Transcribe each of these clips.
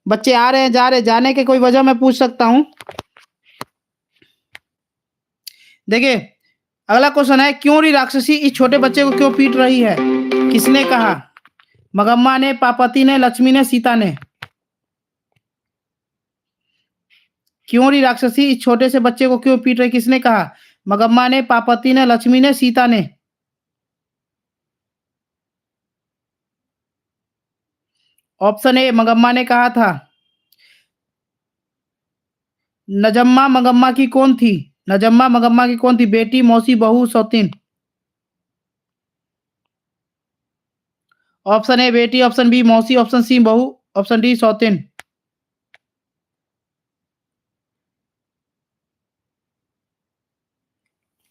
बच्चे आ रहे हैं जा रहे, जाने के कोई वजह मैं पूछ सकता हूँ? देखिए, अगला क्वेश्चन है, क्यों री राक्षसी इस छोटे बच्चे को क्यों पीट रही है? किसने कहा? मगम्मा ने, पार्वती ने, लक्ष्मी ने, सीता ने? क्यों री राक्षसी इस छोटे से बच्चे को क्यों पीट रही, किसने कहा? मगम्मा ने, पार्वती ने, लक्ष्मी ने, सीता ने? ऑप्शन ए, मगम्मा ने कहा था। नजम्मा मगम्मा की कौन थी? नजम्मा मगम्मा की कौन थी? बेटी, मौसी, बहू, सौतीन? ऑप्शन ए बेटी, ऑप्शन बी मौसी, ऑप्शन सी बहू, ऑप्शन डी सौतेन?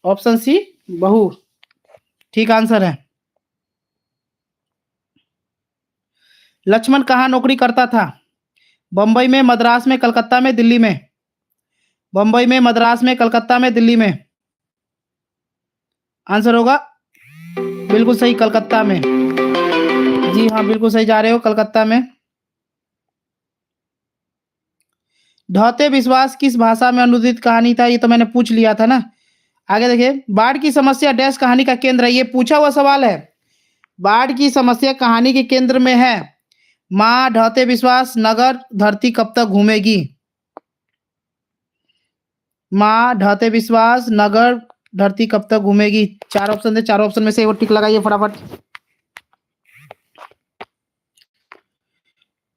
ऑप्शन सी बहू ठीक आंसर है। लक्ष्मण कहाँ नौकरी करता था? बंबई में, मद्रास में, कलकत्ता में, दिल्ली में? बंबई में, मद्रास में, कलकत्ता में, दिल्ली में? आंसर होगा बिल्कुल सही, कलकत्ता में। जी हाँ, बिल्कुल सही जा रहे हो, कलकत्ता में। ढौते विश्वास किस भाषा में अनुदित कहानी था? ये तो मैंने पूछ लिया था ना। आगे देखिए, बाढ़ की समस्या डैश कहानी का केंद्र है? ये पूछा हुआ सवाल है। बाढ़ की समस्या कहानी के केंद्र में है। माँ, ढौते विश्वास, नगर, धरती कब तक घूमेगी? माँ, ढौते विश्वास, नगर, धरती कब तक घूमेगी? चार ऑप्शन थे, चारों ऑप्शन में से वो टिक लगाइए फटाफट।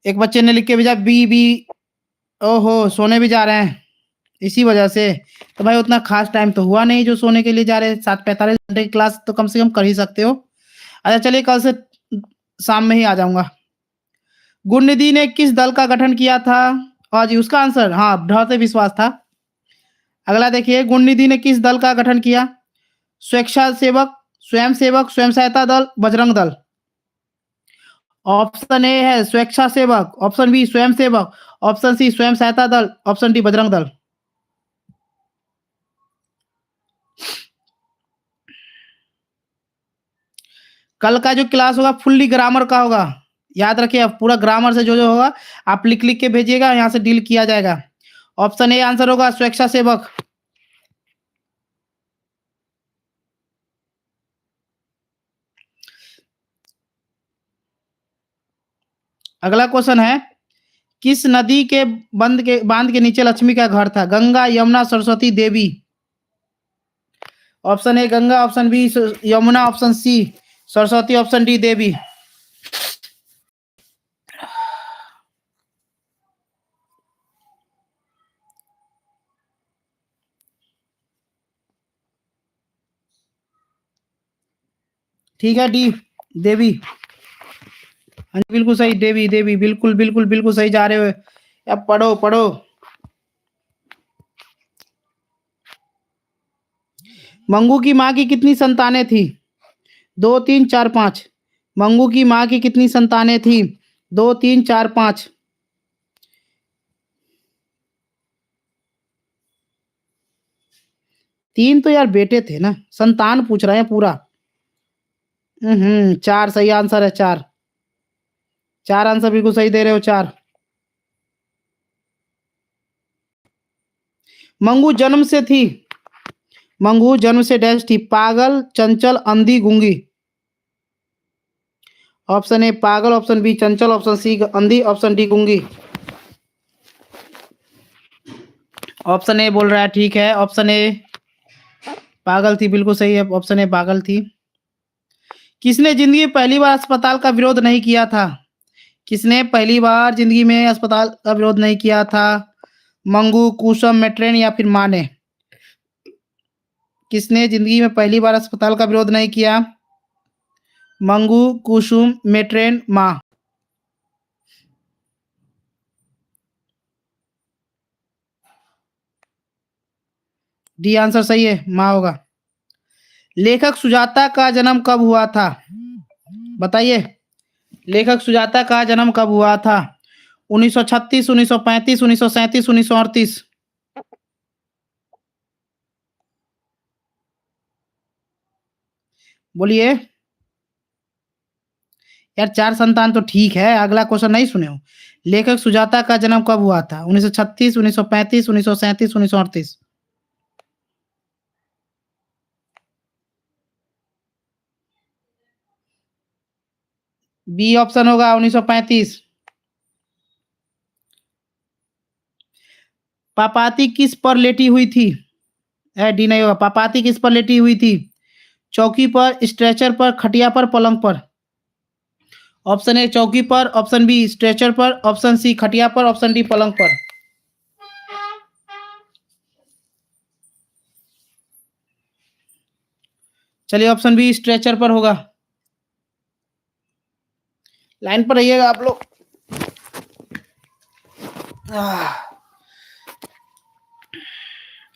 एक बच्चे ने लिख के भेजा बी बी। ओहो, सोने भी जा रहे हैं इसी वजह से। तो भाई उतना खास टाइम तो हुआ नहीं जो सोने के लिए जा रहे हैं। 7:45 की क्लास तो कम से कम कर ही सकते हो। अच्छा चलिए, कल से शाम में ही आ जाऊंगा। गुणनिधि ने किस दल का गठन किया था? और जी उसका आंसर हाँ, ढौते विश्वास था। अगला देखिए, गुणनिधि ने किस दल का गठन किया? स्वेच्छासेवक, स्वयं सेवक, स्वयं सहायता दल, बजरंग दल? ऑप्शन ए है स्वेच्छासेवक, ऑप्शन बी स्वयं सेवक, ऑप्शन सी स्वयं सहायता दल, ऑप्शन डी बजरंग दल? कल का जो क्लास होगा फुल्ली ग्रामर का होगा। याद रखिए, अब पूरा ग्रामर से जो जो होगा आप लिख लिख के भेजिएगा, यहाँ से डील किया जाएगा। ऑप्शन ए आंसर होगा स्वेच्छासेवक। अगला क्वेश्चन है, किस नदी के बांध के नीचे लक्ष्मी का घर था? Ganga, Yamuna, Saraswati, Devi? Option A Ganga, option B Yamuna, option C Saraswati, option D Devi? ठीक है, डी देवी। हाँ जी बिल्कुल सही, देवी देवी, बिल्कुल बिल्कुल बिल्कुल सही जा रहे हो। अब पढ़ो पढ़ो। मंगू की माँ की कितनी संतानें थी? 2, 3, 4, 5? मंगू की माँ की कितनी संतानें थी? 2, 3, 4, 5? तीन तो यार बेटे थे ना, संतान पूछ रहे हैं पूरा। चार सही आंसर है, चार। चार आंसर बिल्कुल सही दे रहे हो, चार। मंगू जन्म से थी, मंगू जन्म से डैश थी? पागल, चंचल, अंधी, गूंगी? ऑप्शन ए पागल, ऑप्शन बी चंचल, ऑप्शन सी अंधी, ऑप्शन डी गूंगी? ऑप्शन ए बोल रहा है ठीक है, ऑप्शन ए पागल थी, बिल्कुल सही है, ऑप्शन ए पागल थी। किसने जिंदगी में पहली बार अस्पताल का विरोध नहीं किया था? किसने पहली बार जिंदगी में अस्पताल का विरोध नहीं किया था? मंगू, कुसुम, मैट्रेन या फिर माँ ने? किसने जिंदगी में पहली बार अस्पताल का विरोध नहीं किया? मंगू, कुसुम, मैट्रेन, माँ? डी आंसर सही है, माँ होगा। लेखक सुजाता का जन्म कब हुआ था? बताइए, लेखक सुजाता का जन्म कब हुआ था? 1936, 1935, 1937, 1938? बोलिए। यार 4 संतान तो ठीक है, अगला क्वेश्चन नहीं सुने हो? लेखक सुजाता का जन्म कब हुआ था? 1936, 1935, 1937, 1938? बी ऑप्शन होगा 1935। पापाती किस पर लेटी हुई थी? डी नहीं होगा। पापाती किस पर लेटी हुई थी? चौकी पर, स्ट्रेचर पर, खटिया पर, पलंग पर? ऑप्शन ए चौकी पर, ऑप्शन बी स्ट्रेचर पर, ऑप्शन सी खटिया पर, ऑप्शन डी पलंग पर। चलिए ऑप्शन बी स्ट्रेचर पर होगा। लाइन पर रहिएगा आप लोग।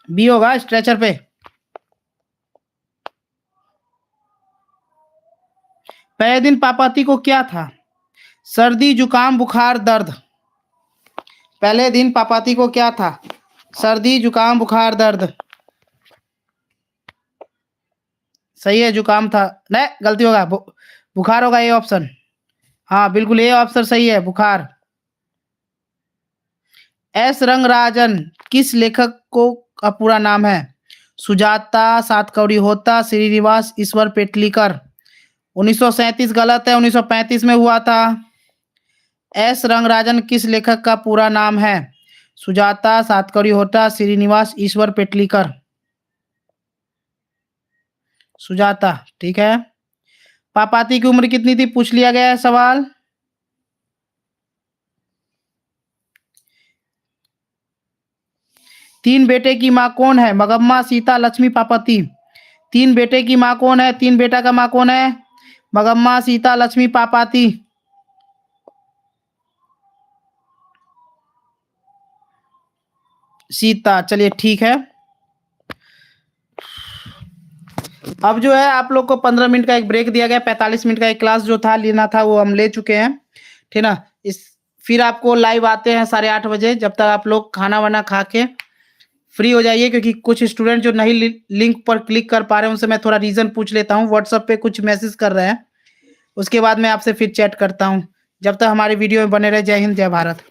बी होगा स्ट्रेचर पे। पहले दिन पापाती को क्या था? सर्दी, जुकाम, बुखार, दर्द? पहले दिन पापाती को क्या था? सर्दी, जुकाम, बुखार, दर्द? सही है, जुकाम था। नहीं, गलती होगा, बुखार होगा, ये ऑप्शन। हाँ बिल्कुल, ये ऑप्शन सही है, बुखार। एस रंगराजन किस लेखक को का पूरा नाम है? सुजाता, सातकौड़ी होता, श्रीनिवास ईश्वर पेटलीकर? 1937 गलत है, 1935 में हुआ था। एस रंगराजन किस लेखक का पूरा नाम है? सुजाता, सातकौड़ी होता, श्रीनिवास ईश्वर पेटलीकर? सुजाता, ठीक है। पापाती की उम्र कितनी थी पूछ लिया गया है सवाल। तीन बेटे की माँ कौन है? मगम्मा, सीता, लक्ष्मी, पापाती? तीन बेटे की माँ कौन है? तीन बेटा का माँ कौन है? मगम्मा, सीता, लक्ष्मी, पापाती? सीता, चलिए ठीक है। अब जो है आप लोग को 15 मिनट का एक ब्रेक दिया गया। 45 मिनट का एक क्लास जो था लेना था वो हम ले चुके हैं, ठीक ना। फिर आपको लाइव आते हैं 8:30 बजे। जब तक आप लोग खाना वाना खा के फ्री हो जाइए, क्योंकि कुछ स्टूडेंट जो नहीं लिंक पर क्लिक कर पा रहे हैं उनसे मैं थोड़ा रीजन पूछ लेता हूँ। व्हाट्सएप पे कुछ मैसेज कर रहे हैं, उसके बाद मैं आपसे फिर चैट करता हूँ। जब तक हमारी वीडियो में बने रहे। जय हिंद, जय भारत।